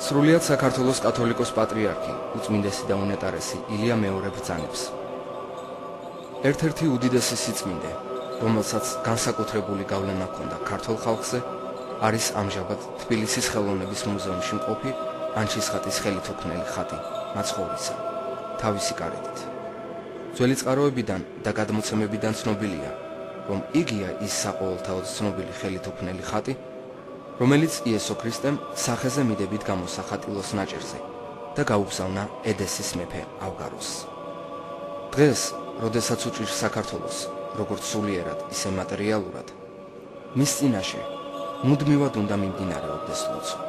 სრულიად საქართველოს კათოლიკოს პატრიარქი, უწმინდესი და უნეტარესი ილია მეორე ბრძანებს. ერთ-ერთი უდიდესი სიწმინდე, რომელსაც განსაკუთრებული გავლენა ჰქონდა ქართულ ხალხზე, არის ამჟამად თბილისის ხელოვნების მუზეუმში მყოფი ანჩისხატის ხელითუქმნელი ხატი მაცხოვრისა, თავისი კარედით. ძველი წყაროებიდან და გადმოცემებიდან ცნობილია, რომ იგია ის საყოველთაოდ ცნობილი ხელითუქმნელი ხატი, რომელიც იესო ქრისტემ სახეზე მიდებით გამოსახა ტილოს ნაჭერზე და გაუგზავნა ედესის მეფე ავგაროს. დღეს, როდესაც უჭირს საქართველოს, როგორც სულიერად, ისე მატერიალურად, მის წინაშე მუდმივად უნდა მიმდინარეობდეს ლოცვა.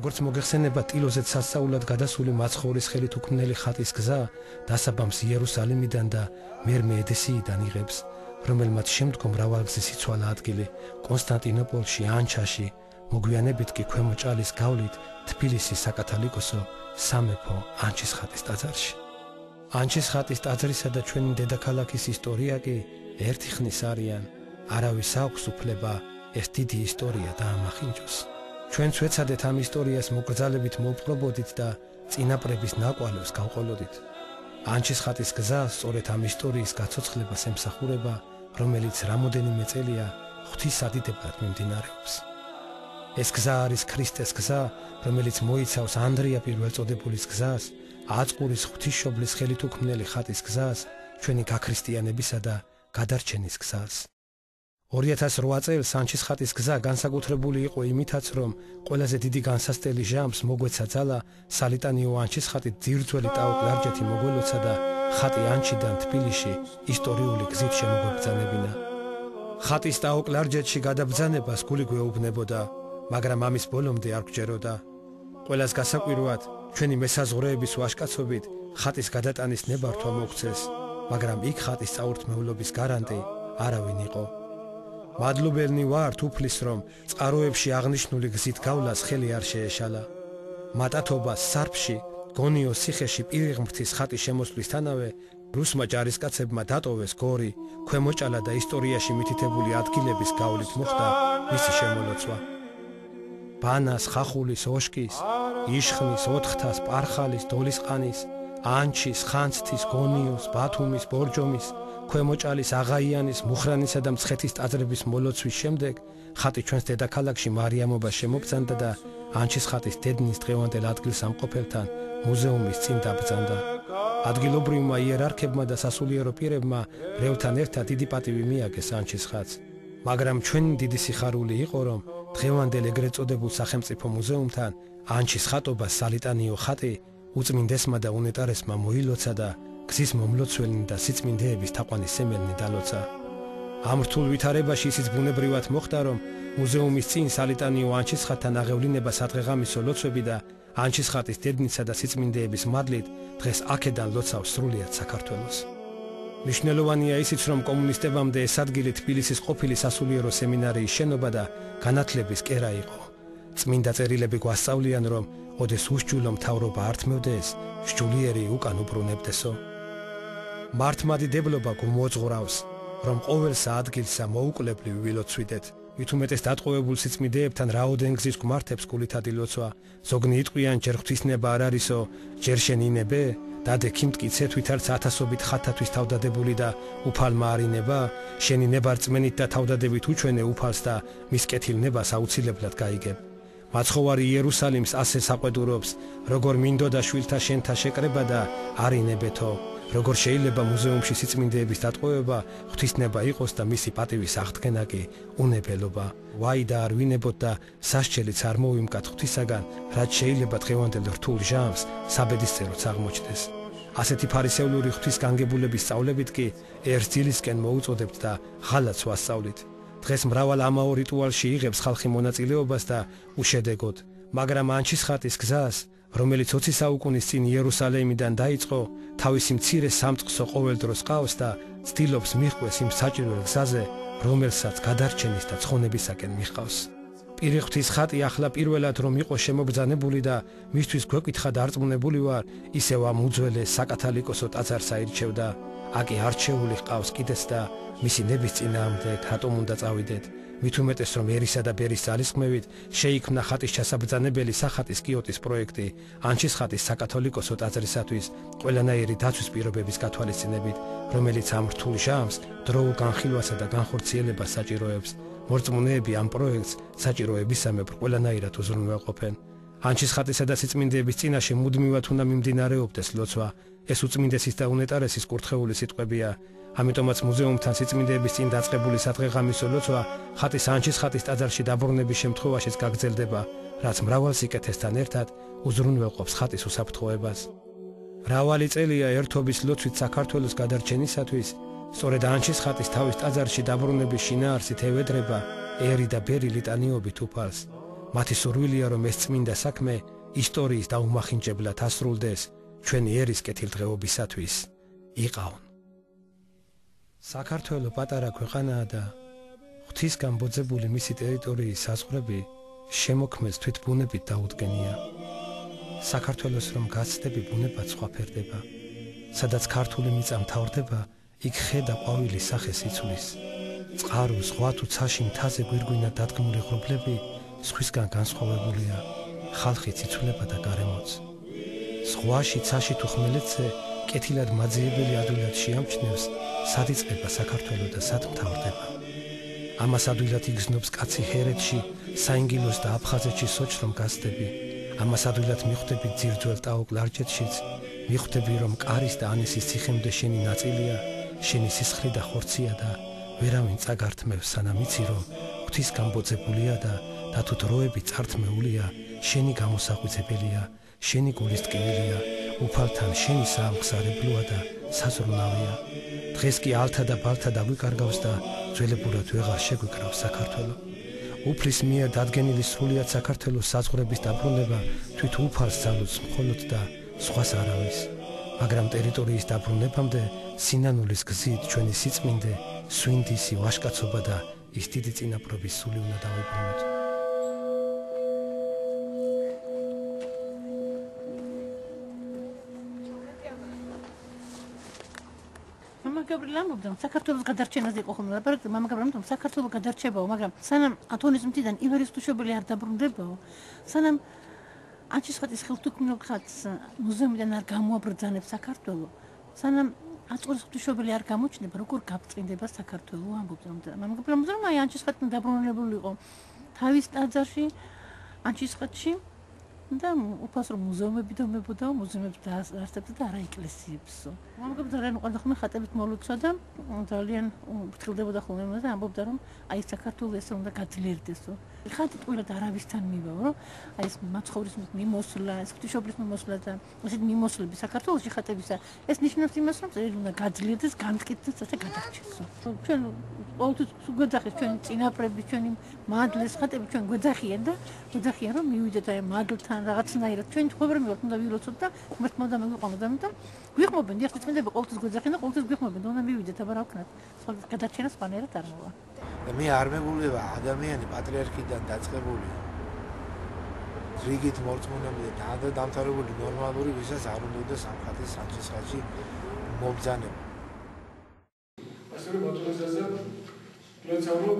როგორც მოგეხსენება ტილოზეც სასწაულად გადასული მაცხოვრის ხელითუქმნელი ხატის გზა დასაბამს იერუსალიმიდან და მერმე ედესიიდან იღებს, რომელმაც შემდგომ მრავალგზის იცვალა ადგილი კონსტანტინოპოლში, ანჩაში, მოგვიანებით კი ქვემო ჭალის გავლით თბილისის საკათალიკოსო სამეფო ანჩისხატის ტაძარში. ანჩისხატის ტაძრისა და ჩვენი დედაქალაქის ისტორია კი ერთი ხნის არიან, არავის აქვს უფლება ეს დიდი ისტორია დაამახინჯოს. ჩვენც ვეცადეთ ამ ისტორიას მოკრძალებით მოვპყრობოდით და წინაპრების ნაკვალევს გავყოლოდით. ანჩისხატის გზა სწორედ ამ ისტორიის გაცოცხლებას ემსახურება, რომელიც რამოდენიმე წელია ღვთის სადიდებლად მიმდინარეობს. ეს გზა არის ქრისტეს გზა, რომელიც მოიცავს ანდრია პირველწოდებულის გზას, აწყურის ღვთისმშობლის ხელითუქმნელი ხატის გზას, ჩვენი გაქრისტიანებისა და გადარჩენის გზას. 2008 წელს ანჩისხატის გზა განსაკუთრებული იყო იმითაც, რომ ყველაზე დიდი განსასწრელი ჟამს მოგვეცა ძალა სალიტანიო ანჩისხატით ძირძველი ტაო-კლარჯეთი მოგველოცა და ხატი ანჩიდან თბილისში ისტორიული გზით შემოგვებრძანებინა. ხატის ტაო-კლარჯეთში გადაბრძანებას გული გვეუბნებოდა, მაგრამ ამის ბოლომდე არ გვჯეროდა. ყველას გასაკვირვად, ჩვენი მესაზღვრეების ვაჟკაცობით ხატის გადატანის ნებართვა მოგვცეს, მაგრამ იქ ხატის წაურთმეულობის გარანტი არავინ იყო. მადლობელნი ვართ უფლის, რომ წყაროებში აღნიშნული გზით გავლას ხელი არ შეეშალა. მატათობას სარფში, გონიოს ციხეში პირიღმრთის ხატის შემოსვლისთანავე რუსმა ჯარისკაცებმა დატოვეს გორი, ქვემოჭალა და ისტორიაში მითითებული ადგილების გავლით მოხდა მისი შემოლოცვა. ბანას, ხახულის, ოშკის, იშხნის, ოთხთას, პარხალის, დოლისყანის, ანჩის, ხანძთის, გონიოს, ბათუმის, ბორჯომის, ქვემოჭალის, აღაიანის, მუხრანისა და მცხეთის ტაძრების მოლოცვის შემდეგ ხატი ჩვენს დედაქალაქში მარიამობას შემობრძანდა და ანჩისხატის დედნის დღევანდელ ადგილსამყოფელთან მუზეუმის წინ დაბრძანდა. ადგილობრივმა იერარქებმა და სასულიერო პირებმა მრევლთან ერთად დიდი პატივი მიაგეს ანჩისხატს. მაგრამ ჩვენი დიდი სიხარული იყო, რომ დღევანდელ ეგრეთ წოდებულ სახელმწიფო მუზეუმთან ანჩისხატობას სალიტანიო ხატი უწმინდესმა და უნეტარესმა მოილოცა და გზის მომლოცველნი და სიწმინდეების თაყვანისმცემელნი დალოცა. ამ რთულ ვითარებაში ისიც ბუნებრივად მოხდა, რომ მუზეუმის წინ სალიტანიო ანჩისხატთან აღევლინება სადღეღამისო ლოცვები და ანჩისხატის დედნისა და სიწმინდეების მადლით დღეს აქედან ლოცავს სრულიად საქართველოს. მნიშვნელოვანია ისიც, რომ კომუნისტებამდე ეს ადგილი თბილისის ყოფილი სასულიერო სემინარიის შენობა და განათლების კერა იყო. წმინდა წერილები გვასწავლიან, რომ ოდეს უსჯულო მთავრობა ართმევდეს, სჯულიერი უკან უბრუნებდესო. მართლმადიდებლობა გვმოძღვრავს, რომ ყოველსა ადგილსა მოუკლებლივ ვილოცვიდეთ. მით უმეტეს დატყვევებულ სიწმინდეებთან რაოდენ გზის გვმართებს გულითადი ლოცვა. ზოგნი იტყვიან, ჯერ ღვთისნება არ არისო, ჯერ შენ ინებე, დადე ქიმტკიცე თვითარც ათასობით ხათათვის თავდადებული და უფალმა არინება, შენი ნებარწმენით და თავდადებით უჩვენე უფალს და მის კეთილნებას აუცილებლად გაიგებ. მაცხოვარი იერუსალიმს ასე საყვედურობს, როგორ მინდოდა შვილთა შენთა შეკრება და არინებეთო, როგორ შეიძლება მუზეუმში სიწმინდეების დატყვევება ღვთისნება იყოს და მისი პატივის აღდგენა კი უნებელობა. ვაი და არ ვინებოთ და სასჯელიც არ მოვიმკათ ღვთისაგან, რაც შეიძლება დღევანდელ რთულ ჟამს საბედისწეროც აღმოჩნდეს. ასეთი ფარისევლური ღვთის განგებულების სწავლებით კი ერთ ძილისკენ მოუწოდებთ და ღალატს ვასწავლით. დღეს მრავალ ამაო რიტუალში იღებს ხალხი მონაწილეობას და უშედეგოდ, მაგრამ ანჩისხატის გზას, რომელიც 20 საუკუნის წინ იერუსალიმიდან დაიწყო, თავისი მცირე სამწყსო ყოველ დროს ყავს და ცდილობს მიჰყვეს იმ საჭიროელ გზაზე, რომელსაც გადარჩენის და ცხონებისაკენ მიჰყავს. პირი ღვთის ხატი ახლა პირველად რომ იყო შემოგზანებული და მისთვის გვეკითხა დარწმუნებული ვარ, ისევ ამ უძველეს საკათალიკოსო ტაძარს აირჩევდა. აკი არჩეული ჰყავს კიდეც და მისი ნების წინააღმდეგ რატომ უნდა წავიდეთ? მით უმეტეს რომ ერისა და ბერის ძალისხმევით შეიქმნა ხატის ჩასაბრძანებელი სახატის კიოტის პროექტი ანჩის ხატის საკათოლიკოსო ტაძრისათვის ყველანაირი დაცვის პირობების გათვალისწინებით, რომელიც ამ რთულ ჟამს დროულ განხილვასა და განხორციელებას საჭიროებს. მორწმუნეები ამ პროექტს საჭიროებისამებრ ყველანაირად უზრუნველყოფენ. ანჩის ხატისა და სიწმინდეების წინაშე მუდმივად უნდა მიმდინარეობდეს ლოცვა. ეს უწმინდესის და უნეტარესის კურთხეული სიტყვებია. ამიტომაც მუზეუმთან სიწმინდეების წინ დაწყებული სადღეღამისო ლოცვა ხატის ანჩის ხატის ტაძარში დაბრუნების შემთხვევაშიც გაგრძელდება, რაც მრავალ სიკეთესთან ერთად უზრუნველყოფს ხატის უსაფრთხოებას. მრავალი წელია ერთობის ლოცვით საქართველოს გადარჩენისათვის, სწორედ ანჩის ხატის თავის ტაძარში დაბრუნების შინაარსით ევედრება ერი და ბერი ლიტანიობით უფალს. მათი სურვილია, რომ ეს წმინდა საქმე ისტორიის დაუმახინჯებლად ასრულდეს ჩვენი ერის კეთილდღეობისათვის. იყავნ. საქართველო პატარა ქვეყანაა და ღვთისგან ბოძებული მისი ტერიტორიის საზღვრები შემოქმედს თვითბუნებით დაუდგენია. საქართველოს რომ გაცდები ბუნებად სხვა ფერდება, სადაც ქართული მიწა მთავრდება, იქ ხე და ყვავილი სახეს იცვლის. წყარო, ზღვა თუ ცაში მთაზე გვირგვინად დადგმული ღრუბლები სხვისგან განსხვავებულია, ხალხიც იცვლება და გარემოც. ზღვაში, ცაში თუ ხმელეთზე კეთილად მაძიებელი ადვილად შეამჩნევს სად იწყება საქართველო და სად მთავრდება. ამას ადვილად იგრძნობს კაცი ჰერეთში, საინგილოს და აფხაზეთში სოჭრომ გასდები. ამას ადვილად მიხვდები ძირძველ ტაოკ ლარჯეთშიც, მიხვდები რომ კარის და ანისის ციხემდე შენი ნაწილია, შენი სისხლი და ხორცია და ვერავინ წაგართმევს, სანამ იცი რომ ღვთის გამბოძებულია და თუ დროები წართმეულია, შენი გამოსაღვიძებელია, შენი გულის ტკივილია, უფალთან შენი საამხსარებლოა და საზრუნავია. დღეს კი ალთა და ბალთა დაგვიკარგავს და ძველებურად ვეღარ შეგვიკრავს საქართველო. უფლის მიერ დადგენილი სრულიად საქართველოს საზღვრების დაბრუნება თვით უფალს ძალუძს მხოლოდ და სხვას არავის. მაგრამ ტერიტორიის დაბრუნებამდე სინანულის გზით ჩვენი სიწმინდე, სვინდისი, ვაჟკაცობა და ის დიდი წინაპრობის სული უნდა დავიბრუნოთ. გაბრილამობდამ საქართველოს გადარჩენაზე იყო ხოლმე ლაპარაკი, მამა გაბრილამობდამ საქართველოს გადარჩებაო, მაგრამ სანამ ათონის მთიდან ივერის ღვთისმშობელი არ დაბრუნდებაო, სანამ ანჩის ხატის ხელთუქმნელ ხატს მუზეუმიდან არ გამოაბრძანებს საქართველო, სანამ აწყურის ღვთისმშობელი არ გამოჩნდება, როგორ გაბწყინდება საქართველო, ამბობდამ და მამა გაბრილამობდამ, აი ანჩის ხატი დაბრუნებული იყო თავის ტაძარში, ანჩის ხატში და უფალს რომ მუზეუმები დამებოდა, მუზეუმებს დაასწრებდა და არა ეკლესიებსო. მაგრამ ძალიან უყვარდა ხოლმე ხატებით მოლოცვა და ძალიან ფრთხილდებოდა ხოლმე და ამბობდა რომ აი საქართველოს ესე უნდა გაძლიერდესო. ხატი ტყუილად არავისთან მივაო, რომ აი ეს მაცხოვრის მიმოსვლა, ეს ღვთისმშობლის მიმოსვლა და ესეთი მიმოსვლები საქართველოში ხატებისა, ეს ნიშნავს იმას, რომ წერილი უნდა გაძლიერდეს, განმტკიცდეს და გადარჩენსო. ჩვენ ყოველთვის გვეძახეს ჩვენი წინაპრები, ჩვენი მადლეს ხატები ჩვენ გვეძახიან და გვეძახიან რომ მივიდეთ აი მადლთან რაღაცნაირად ჩვენ თხოვებრივად უნდა ვილოცოთ და მართლმოდა მეგვიყვანოთ, ამიტომ გვიხმობენ დიახ წმინდები ყოველთვის გვეძახიან და ყოველთვის გვიხმობენ და უნდა მივიდეთ, აბა რა ვქნათ, სხვა გადარჩენა სპანერად არ მოვა. მე არ მეგულება ადამიანი პატრიარქიდან დაწყებული რიგით მორწმუნეები და დამთავრებული ნორმალური ვისაც არ უნდა სამხატის ანჩის ხატში მომბრძანება. ასევე ბატონისაზე მოცემულო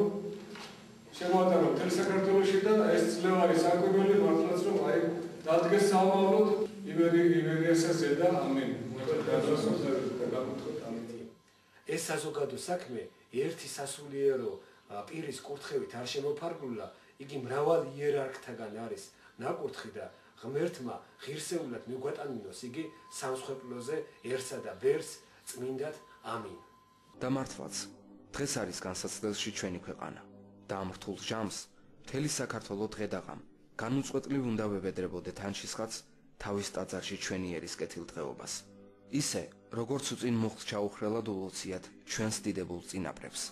შემოატარო მთელ საქართველოში და ეს წლევარი საკვირველი მართლაც რომ აი დადგეს საომავლოდ ივერიასაც ზედა ამინ. ეს საზოგადო საქმე ერთი სასულიერო პირის კურთხევით არ შემოფარგლულა, იგი მრავალ იერარქთაგან არის ნაკურთხი და ღმერთმა ღირსეულად მიგვატანინოს იგი სამსხვერპლოზე ერთსა და ბერს წმინდად ამინ. და მართლაც დღეს არის განსაცდელში ჩვენი ქვეყანა და ამ რთულ ჟამს მთელი საქართველო დღე და ღამ განუწყვეტლივ უნდა ვევედრებოდეთ ანჩის ხატს თავის ტაძარში ჩვენი ერის კეთილდღეობას. ისე, როგორც უწინ მოხდ ჩაუხრელად ულოციათ ჩვენს დიდებულ წინაპრებს,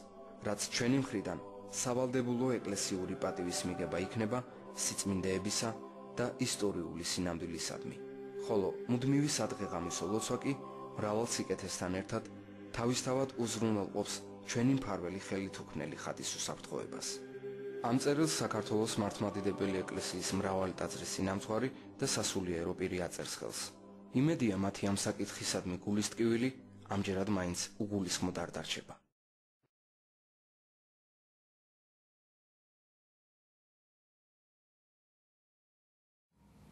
რაც ჩვენი მხრიდან სავალდებულო ეკლესიური პატივის მიღება იქნება სიწმინდეებისა და ისტორიული სინამდვილისადმი, ხოლო მუდმივი სადღეღამისო ლოცვა კი მრავალ სიკეთესთან ერთად თავისთავად უზრუნველყოფს ჩვენი მფარველი ხელით უქმნელი ხატის უსაფრთხოებას. ამ წერილს საქართველოს მართლმადიდებელი ეკლესიის მრავალი ტაძრის წინამძღვარი და სასულიერო პირი აწერს ხელს. იმედია მათი ამ საკითხისადმი გულის ტკივილი ამჯერად მაინც უგულისხმოდ არ დარჩება.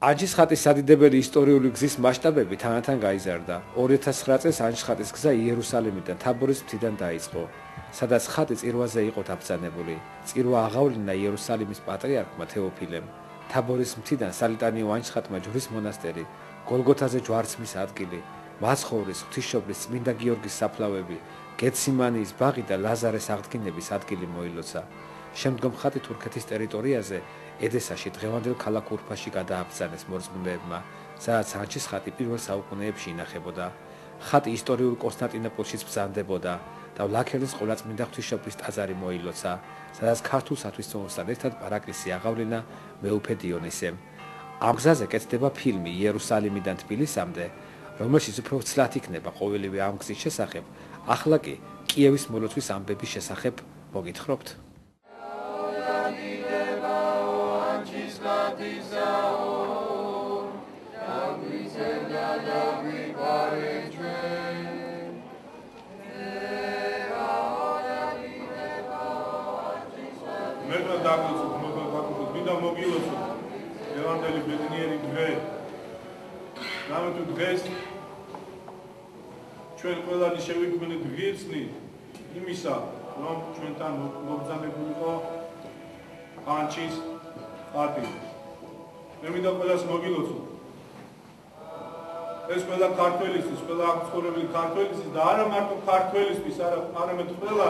ანჩის ხატის სადიდებელი ისტორიული გზის მასშტაბები თანდათან გაიზარდა. 2009 წელს ანჩის ხატის გზა იერუსალიმიდან თაბორის მთიდან დაიწყო, სადაც ხატი წირვაზე იყო დაბრძანებული. წირვა აღავლინა იერუსალიმის პატრიარქმა თეოფილემ. თაბორის მთიდან სალიტანიო ანჩის ხატმა ჯვრის მონასტერი, გოლგოთაზე ჯვარცმის ადგილი, მაცხოვრის, ღვთისმშობლის წმინდა გიორგის საფლავები, გეციმანიის ბაღი და ლაზარეს აღდგინების ადგილი მოილოცა. შემდგომ ხატი თურქეთის ტერიტორიაზე ედესაში დღევანდელ ქალაქ ურფაში გადააბრძანეს მორწმუნეებმა, სადაც ანჩის ხატი პირველ საუკუნეებში ინახებოდა. ხატი ისტორიულ კონსტანტინოპოლშიც ბრძანდებოდა და ვლაქერნის ყოლაწმინდა ღვთისმშობლის ტაძარი მოილოცა, სადაც ქართულ სათვისტომოსთან ერთად პარაკლისი აღავლინა მეუფე დიონისემ. ამ გზაზე კეთდება ფილმი იერუსალიმიდან თბილისამდე, რომელშიც უფრო ცლად იქნება ყოველივე ამ გზის შესახებ. ახლა კი კიევის მოლოცვის ამბების შესახებ მოგითხრობთ. მინდა მოგილოცო ევანგელი ბედნიერი დღე. რამე თუ დღეს ჩვენ ყველანი შევიქმნით ღირსნი იმისა, რომ ჩვენთან მობრძანებულიყო ანჩის ხატი. მე მინდა ყველას მოგილოცო. ეს ყველა ქართველისთვის, ყველა აღწორებული ქართველისთვის და არა მარტო ქართველისთვის, არამედ ყველა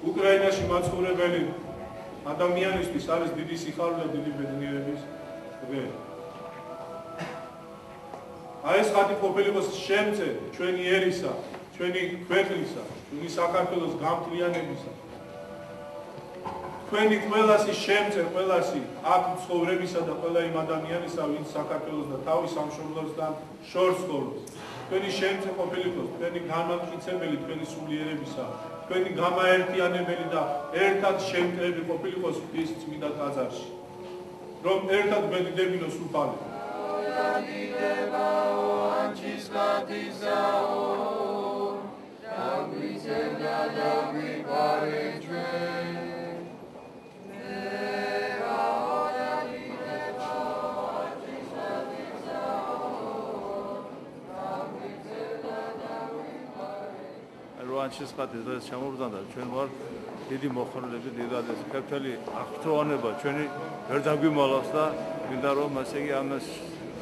უკრაინაში მაცხოვრებელი ადამიანისთვის არის დიდი სიხარული და დიდი ბედნიერების დღე. აი ეს ხატი ყოფილიყოს შემწე ჩვენი ერისა, ჩვენი ქვეყნისა, ჩვენი საქართველოს გამთლიანებისა. თქვენი ყველასი შემწე, ყველასი აქ ცხოვრებისა და ყველა იმ ადამიანისა, ვინც საქართველოს და თავის სამშობლოსთან შორს ცხოვრობს. თქვენი შემწე ყოფილიყოს, თქვენი განმტკიცებელი, თქვენი სულიერებისა, თქვენი გამაერთიანებელი და ერთად შემკრები ყოფილიყოს ღვთის წმინდა ტაძარში. რომ ერთად მედიდებინოს უფალი. ანჩის ხატის დღეს ჩამობრძანდა, ჩვენ ვარ დიდი მოხარულები, დიდადეს ქართველი აღფრთოვანება ჩვენი ვერ დაგვიმალავს და მინდა რომ ასე იგი ამას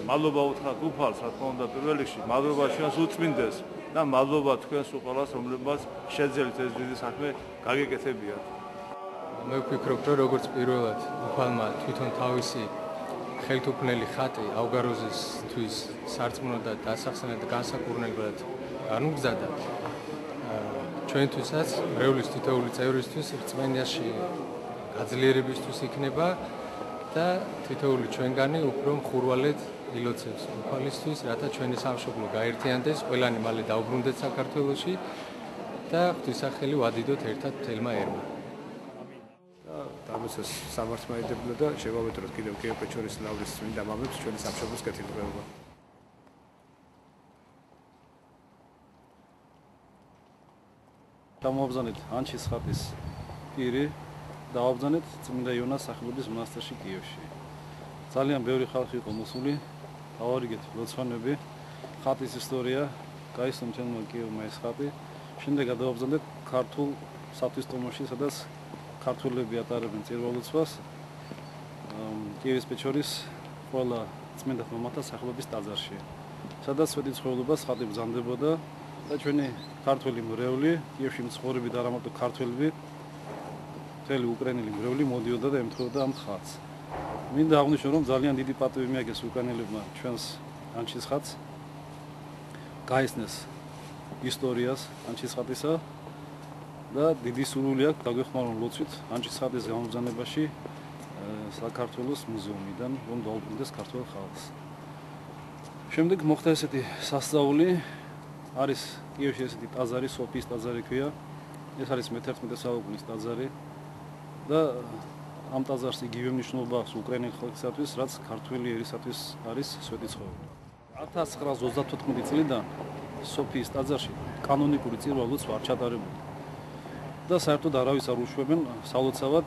მადლობა უთხრათ უფალს, რა თქმა უნდა პირველ რიგში, მადლობა ჩვენს უწმინდეს და მადლობა თქვენს უყოლას, რომლებმაც შეძლებთ ეს დიდი საქმე გაგეკეთებიათ. მე ვფიქრობ, რომ როგორც პირველად უფალმა თვითონ თავისი ხელთუქმნელი ხატი ავგაროზისთვის სარწმუნო და დასახსენად და განსაკურნებლად განუგზავნა ჩვენთვისაც, მრევლის თითოეული წევრისთვის რწმენაში გაძლიერებისთვის იქნება და თითოეული ჩვენგანი უფრო მხურვალედ ილოცებს უფალისთვის, რათა ჩვენი სამშობლო გაერთიანდეს, ყველანი მალე დაუბრუნდეთ საქართველოში და ღვთისახელი ვადიდოთ ერთად მთელმა ერმა. დამეცეს სამართლმადიდებლო და შევავედროთ კიდევ კიევა-პეჩორის ლავრის წმინდა მამებს ჩვენი სამშობლოს კეთილდღეობა. გამოვაბრძანეთ ანჩის ხატის პირი, დავაბრძანეთ წმინდა იონას სახელობის მონასტერში კიევში. ძალიან ბევრი ხალხი იყო მოსული, ავარიგეთ ლოცვანები, ხატის ისტორია, გაისო მთელმა კიევმა ეს ხატი. შემდეგ გადავაბრძანეთ ქართულ სათვისტომოში, სადაც ქართველები ატარებენ წირვა-ლოცვას, კიევის-პეჩორის ყველა წმინდა მამათა სახელობის ტაძარში, სადაც სვეტიცხოველობას ხატი ბრძანდებოდა. და ჩვენი ქართველი მრევლი, კიევში მცხოვრები და არა მარტო ქართველები, მთელი უკრაინელი მრევლი მოდიოდა და ემთხვეოდა ამ ხატს. მინდა აღვნიშნო, რომ ძალიან დიდი პატივი მიაგეს უკრაინელებმა ჩვენს ანჩის ხატს, გაეცნეს ისტორიას ანჩის ხატისა და დიდი სურვილი აქვს დაგვეხმარონ ლოცვით ანჩის ხატის გამობრძანებაში საქართველოს მუზეუმიდან, რომ დაუბრუნდეს ქართველ ხალხს. შემდეგ მოხდა ესეთი სასწაული, არის კიევში ესეთი ტაძარი, სოფიის ტაძარი ქვია. ეს არის მე-11 საუკუნის ტაძარი და ამ ტაძარს იგივე მნიშვნელობა აქვს უკრაინელი ხალხისათვის, რაც ქართველი ერისათვის არის სვეტიცხოველი. 1934 წლიდან სოფიის ტაძარში კანონიკური წირვა ლოცვა არ ჩატარებულა და საერთოდ არავის არ უშვებენ სალოცავად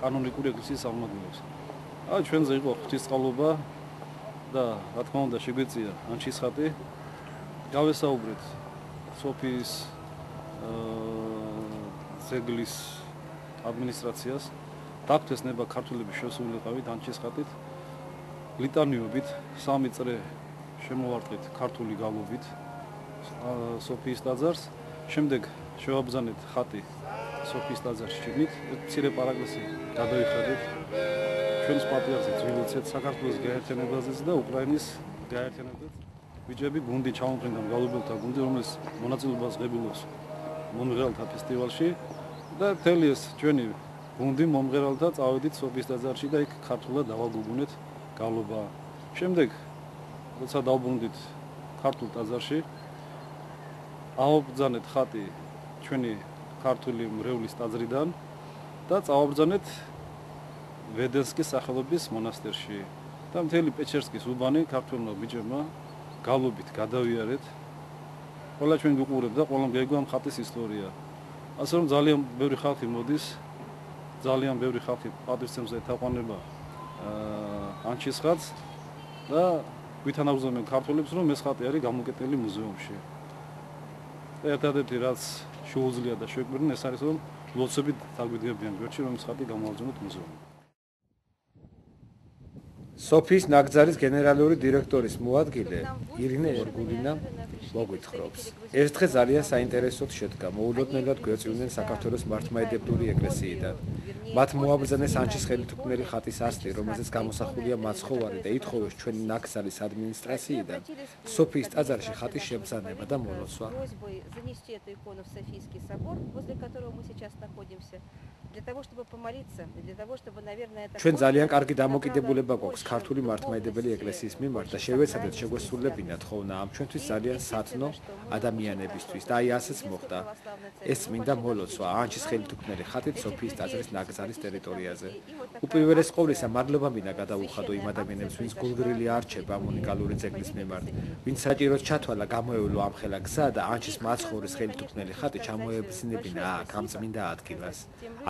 კანონიკური ეკლესიის აღმადგენლებს. ჩვენზე იყო ღვთისწყალობა და რა თქმა უნდა შეგვეწია ანჩისხატი. გავესაუბრეთ სოფიის ძეგლის ადმინისტრაციას. დაგვთეს ნება ქართველები შესულიყავით ანჩისხატით. ლიტანიობით 3 წრე შემოვარტყით ქართული გალობით სოფიის ტაძარს. შემდეგ შევაბრძანეთ ხატი სოფიის ტაძარში შიგნით. მცირე პარაკლისი გადავიხადეთ. ჩვენს პატრიარქს ძვილოცეთ საქართველოს გაერთიანებაზეც და უკრაინის გაერთიანებაზეც. ბიჭები გუნდი ჩამოვყრინდა მგალობელთა გუნდი, რომელიც მონაწილეობას ღებულობს მომღერალთა ფესტივალში და მთელი ეს ჩვენი გუნდი მომღერალთა წავედით სოფიის ტაძარში და იქ ქართულად დავალგუგუნეთ გალობა. შემდეგ როცა დავბრუნდით ქართულ ტაძარში, ავაბრძანეთ ხატი ჩვენი ქართული მრევლის ტაძრიდან და წავაბრძანეთ ვედენსკის სახელობის მონასტერში და მთელი პეჩერსკის უბანი ქართველმა ბიჭებმა გალობით გადავიარეთ. ყველა ჩვენ გიყურებთ და ყველამ გაიგო ამ ხატის ისტორია. ასე რომ ძალიან ბევრი ხალხი მოდის, ძალიან ბევრი ხალხი პატივცემს ეთაყვანება ანჩისხატს და ვითანაგზავნენ ქართველებს, რომ ეს ხატი არის გამოკეტილი მუზეუმში. ერთადერთი რაც შეუძლია და შეგვიძლია ეს არის, რომ ლოცვებით დაგვიდგებიან გვერდში, რომ ეს ხატი გამოვაძვნოთ მუზეუმში. სოფიის ნაკრძალის გენერალური დირექტორის მოადგილე ირინე ერგულინა მოგვითხრობს. ეს დღე ძალიან საინტერესოდ შედგა. მოულოდნელად გვეწვივნენ საქართველოს მართლმადიდებლური ეკლესიიდან. მათ მოაბრძანეს ანჩისხელი თუქმნელი ხატის ასლი, რომელზეც გამოსახულია მაცხოვარი და ითხოვეს ჩვენი ნაკრძალის ადმინისტრაციიდან სოფიის ტაძარში ხატის შებრძანება და მოლოცვა. ჩვენ ძალიან კარგი დამოკიდებულება გვაქვს ქართული მართლმადიდებელი ეკლესიის მიმართ და შევეცადეთ შეგვესრულებინათ ხოვნა ამ ჩვენთვის ძალიან სათნო ადამიანებისთვის და აი ასეც მოხდა. ეს წმინდა მოლოცვა ანჩისხელი თუქმნელი ხატით სოფიის ტაძრის ნაკრძალის ტერიტორიაზე. უპირველეს ყოვლისა მადლობა მინდა გადაუხადო იმ ადამიანებს, ვინც გულგრილი არჩება ამ უნიკალური ძეგლის მიმართ, ვინც საჭიროდ ჩათვალა გამოევლო ამ ხელა გზა და ანჩის მაცხოვრის ხელი თუქმნელი ხატი ჩამოეცნებინა აქ ამ წმინდა ადგილას.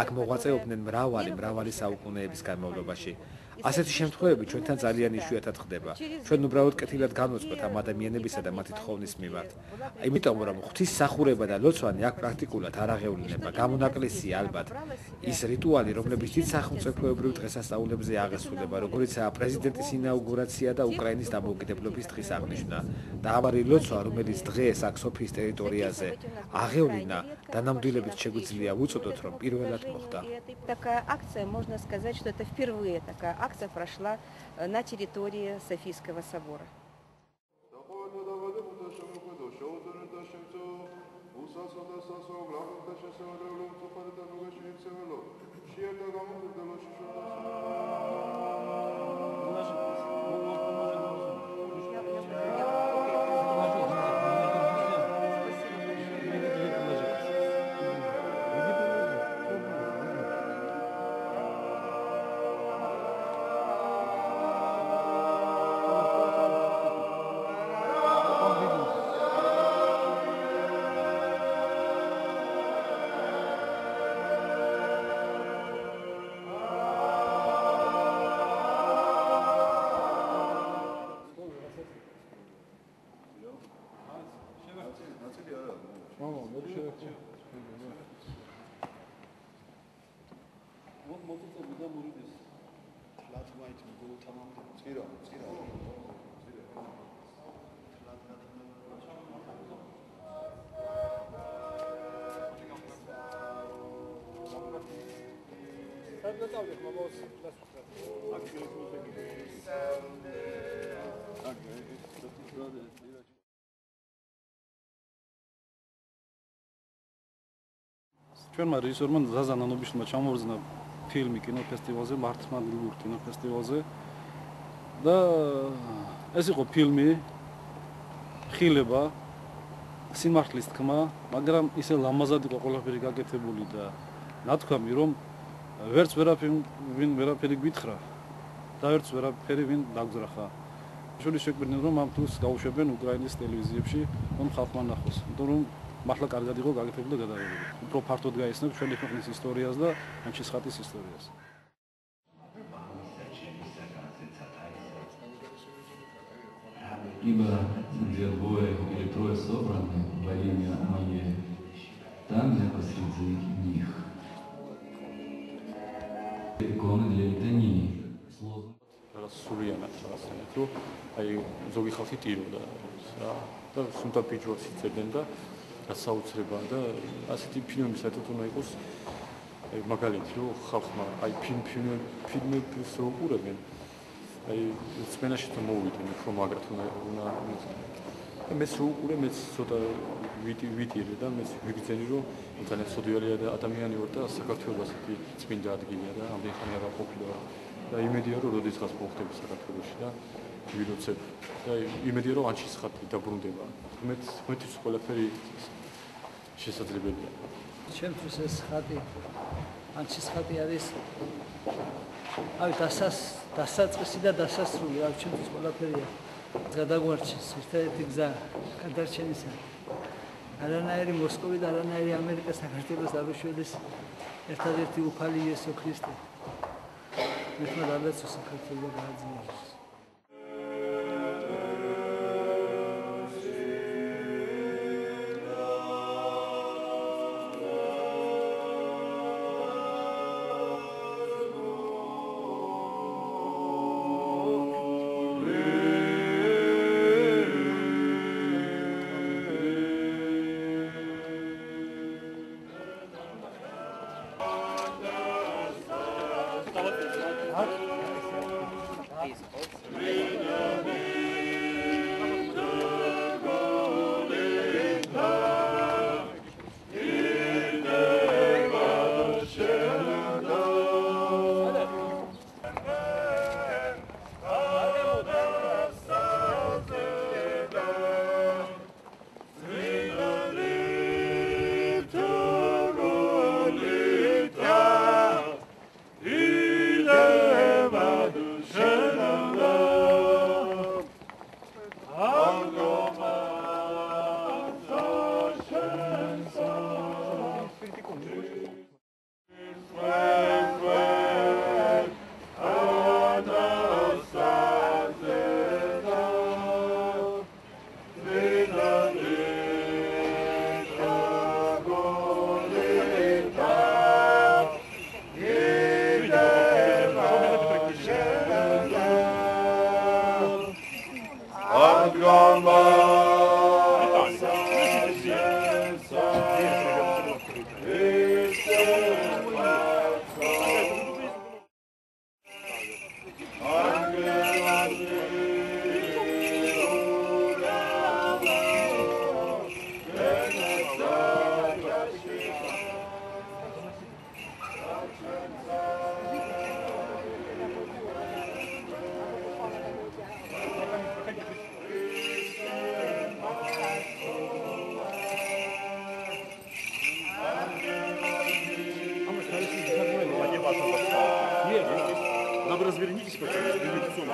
აქ მოღვაწეობდნენ მრავალი საუკუნეების განმავლობაში. ასეთი შემთხვევები ჩვენთან ძალიან იშვიათად ხდება. ჩვენ უბრალოდ კეთილად განვწყვეტ ამ ადამიანებისა და მათი თხოვნის მიმართ. იმიტომ რომ ღვთისმსახურება და ლოცვანი აქ პრაქტიკულად არ აღევლინება. გამონაკლისია ალბათ ის რიტუალი, რომლებიც დიდ სახელმწიფოებრივ დღესასწაულებზე აღესრულება, როგორიცაა პრეზიდენტის ინაუგურაცია და უკრაინის დამოუკიდებლობის დღის აღნიშვნა. და ამარი ლოცვა, რომელიც დღეს აქ სოფიის ტერიტორიაზე აღევლინა, დანამდვილებით შეგვიძლია ვუწოდოთ, რომ პირველად მოხდა. Акция прошла на территории Софийского собора. ჩვენმა რეჟისორმა ზაზა ნანობიშვილმა ჩამოვარძნა ფილმი კინოფესტივალზე, მართლმადიდებლურ კინოფესტივალზე და ეს იყო ფილმი ხილება, სიმართლის თქმა, მაგრამ ისე ლამაზად იყო ყველაფერი გაკეთებული და ნათქვამი რომ ვერც ვერაფერი გვითხრა და ვერც ვერაფერი ვინ დაგძრახა. შურის შეკვირდნენ რომ ამ თულს გაუშვებენ უკრაინის ტელევიზიებში, რომ ხალხმა ნახოს. იმიტომ რომ მართლა კარგად იყო გაკეთებული და გადაღებული. უფრო ფართოდ გაიცნებ ჩვენი ქვეყნის ისტორიას და ანჩისხატის ისტორიას. Ибо где двое или трое собраны во имя Мое, там я посреди них. Иконы для литании. სულიანად რაღაცნაირად რომ აი ზოგი ხალხი ტიროდა და სუნთა პიჯვარს იწერდნენ და გასაოცრება და ასეთი ფილმები საერთოდ უნდა იყოს აი მაგალითი რომ ხალხმა აი ფილმებს რო უყურებენ აი სპენაში თუ მოვიდნენ უფრო მაგრად უნდა და მეც რო უყურე მეც ცოტა ვიტირე და მეც ვიგრძენი რომ ძალიან სოდიალი ადამიანი ვარ და საქართველოს ასეთი წმინდა ადგილია და ამდენი ხანი არ ყოფილა და იმედია რომ როდესაც მოხდება საქართველოში და ვიროცებ და იმედია რომ ანჩისხატი დაბრუნდება. მეც ყველაფერი შესაძლებელია. ჩემთვის ეს ხატი ანჩისხატი არის დასაწყისი და დასასრული, ჩემთვის ყველაფერია. გადაგვარჩენს ერთადერთი გზა გადარჩენისა. არანაირი მოსკოვი და არანაირი ამერიკა საქართველოს არ უშველეს ერთადერთი უფალი იესო ქრისტე. მithმა დადაცო საქართველოს გააძლიეროს. Развернитесь, пожалуйста, лицом.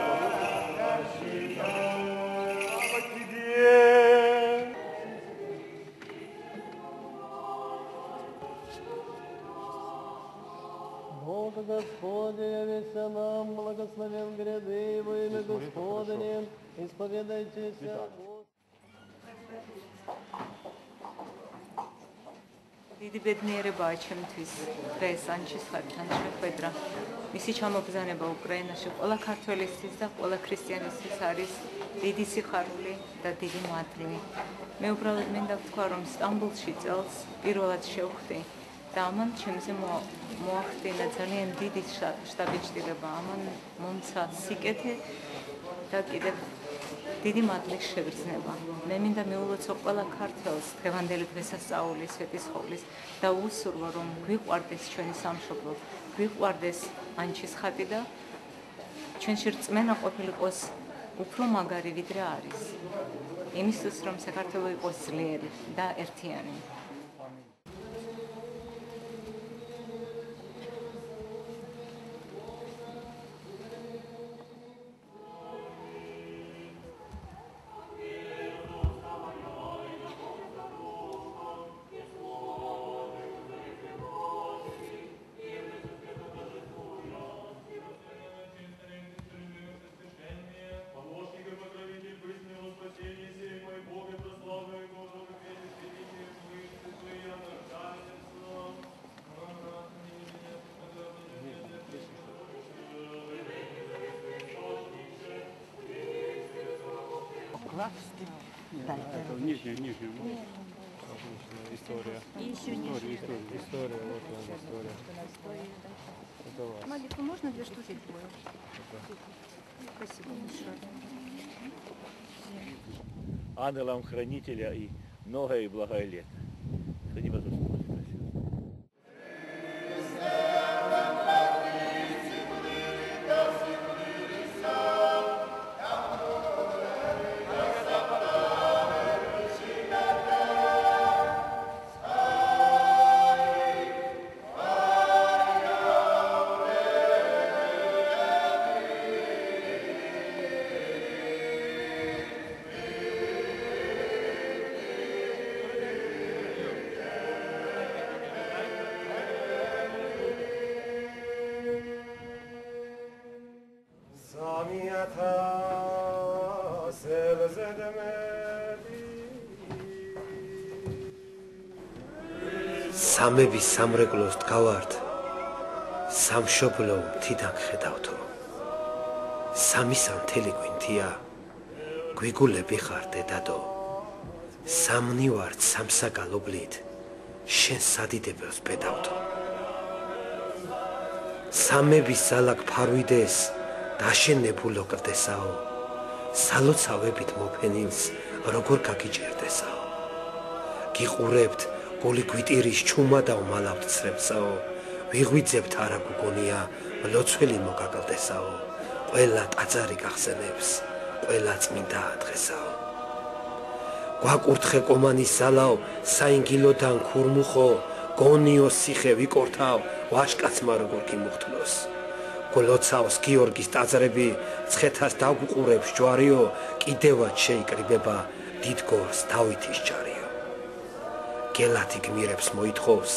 Бог Господи, явися нам, благословен гряды во имя Господне, исповедайтесь. დიდი ბედნიერებაა ჩემთვის დღეს ანჩისხატთან შეხვედრა. მისი ჩამოგზანება უკრაინაში ყველა ქართველისთვის და ყველა ქრისტიანისთვის არის დიდი სიხარული და დიდი მადლი. მე უბრალოდ მინდა ვთქვა, რომ სტამბოლში წელს პირველად შევხვდი და ამან ჩემზე მოახდინა ძალიან დიდი შთაბეჭდილება, ამან მომცა სიკეთე და კიდევ დიდი მადლის შეგრძნება. მე მინდა მეულოცო ყველა ქართველს დღევანდელი დღესასწაულის, სვეტისხოვლის და უსურვო, რომ გვიყვარდეს ჩვენი სამშობლო, გვიყვარდეს ანჩისხატი და ჩვენში რწმენა ყოფილიყოს უფრო მაგარი ვიდრე არის. იმისთვის, რომ საქართველო იყოს ძლიერი და ერთიანი. Это нижняя. История. Еще ниже. История, вот она, история. Это вас. Малику можно 2 штуки твои? Спасибо большое. Ангелам хранителя и многое и благое лето. Храни вас Господь. სამების სამრეკლოს დგავართ სამშობლო მთიდან ხედავთო სამისა მთელი გვინთია გვიგულები ხარ დედადო სამნი ვართ სამსაგალობლით შენ სადიდებელს პედავთო სამების ზალაკ ფარვიდეს დაშენებულო კლდესაო სალოცავებით მოფენილს როგორ გაგიჭერდესაო გიყურებთ გული გვიტირის ჩუმა და უმალავთ ცრებსაო ვიღვიძებთ არა გუგონია მლოცველი მოგაკლდესაო ყველა ტაძარი გახსენებს ყველა წმინდა დღესაო გვაკურთხე კომანის ზალაო საინგილოდან ქურმუხო გონიო სიხე ვიკორთავ ვაშკაცმა როგორ გიმუხთლოს გლოცავს გიორგის ტაძრები ცხეთას დაგუყურებს ჯვარიო კიდევაც შეიკრიბება დიდგორს დავითის ჯარიო გელათი გმირებს მოითხოვს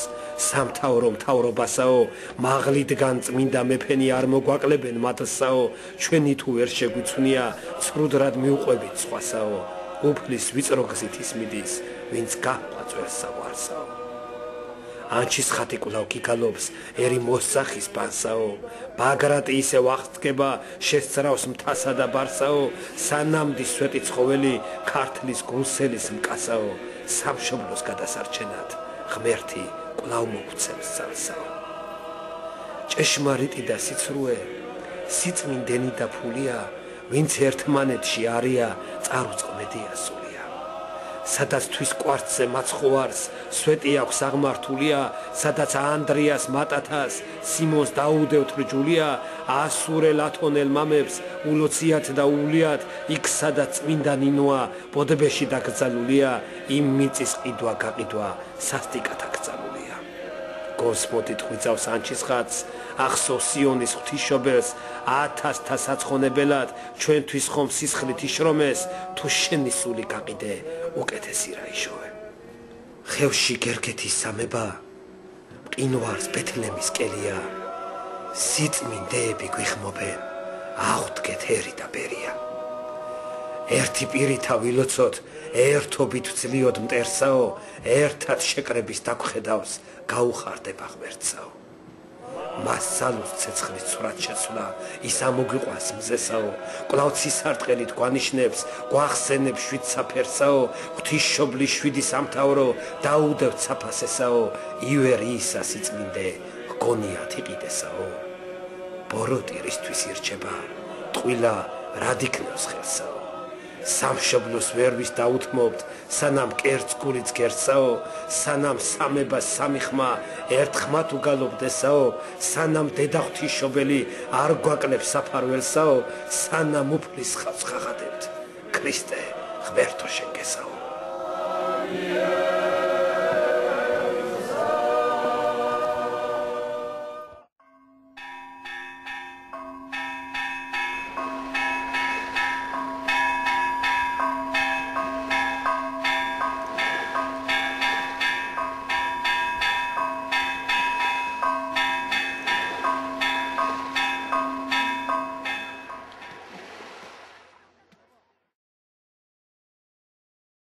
სამთავრო მთავრობასაო მაღლიდან წმინდა მეფენი არ მოგვაკლებენ მათსაო ჩვენი თუ ვერ შეგვიცვნია ცრუდრად მიუყვებით სხვასაო უფლის ვიწრო გზით ისმიდის ვინც გაყვაწვერს საყვარსაო ანჩის ხატი კვლავ გიგალობს ერი მოსახის პანსაო ბაგრატი ისევ აღწკება შესწრავს მთასა და ბარსაო სანამდის სვეტი ცხოველი ქართლის გულსელის მკასაო სამშობლოს გადასარჩენად ღმერთი კვლავ მოგვცემს ძალსაო ჭეშმარიტი და სიცრუე სიწმინდენი და ფულია ვინც ერთმანეთში არია წარუწყმედია სულია სადაც თვის კვარცხზე მაცხოვარს სვეტი აქვს აღმართულია სადაც ანდრიას მატათას სიმონს დაუდევთ რჯულია ასურელ ათონელ მამებს ულოციათ და უვლიათ იქ სადაც წმინდა ნინოა ბოდებეში დაკრძალულია იმ მიწის ყიდვა გაყიდვა სასტიკად აკრძალულია გოსპოდი თხვიცავს ანჩის ხატს ახსოვს სიონის ღვთისმშობელს 1000-თა საცხონებელად ჩვენთვის ხომ სისხლით იშრომეს თუ შენი სული გაყიდე უკეთესი რა იშოვე ხევში გერგეთის სამება მყინვარს ბეთლემის კელია სიწმინდეები გვიხმობენ აღდგეთ ერი და ბერია ერთი პირითა ვილოცოთ ერთობით ვცლიოდ მტერსაო ერთად შეკრების დაგხედავს გაუხარდება ღმერთსაო მას სალუს ცეცხლის ცვრად შეცვლა ის ამოგვიყვანს მზესაო კვლავ ცისარტყელით გვანიშნებს გვახსენებს შვიდსაფერსაო ღვთისმშობლის შვიდი სამთავრო დაუდევთ საფასესაო ივერისა სიწმინდე გონიათ იყიდესაო ბოროტირისთვის ირჩება ტყვილა რად იქნევს ხელსაო სამშობლოს ვერვის დაუთმობთ სანამ კერძ გულიც გერცაო სანამ სამებას სამი ხმა ერთ ხმად უგალობდესაო სანამ დედა ღვთისმშობელი არ გვაკლებს საფარველსაო სანამ უფლის ხავს ხაღადებთ ქრისტე ღმერთო შენ გესაო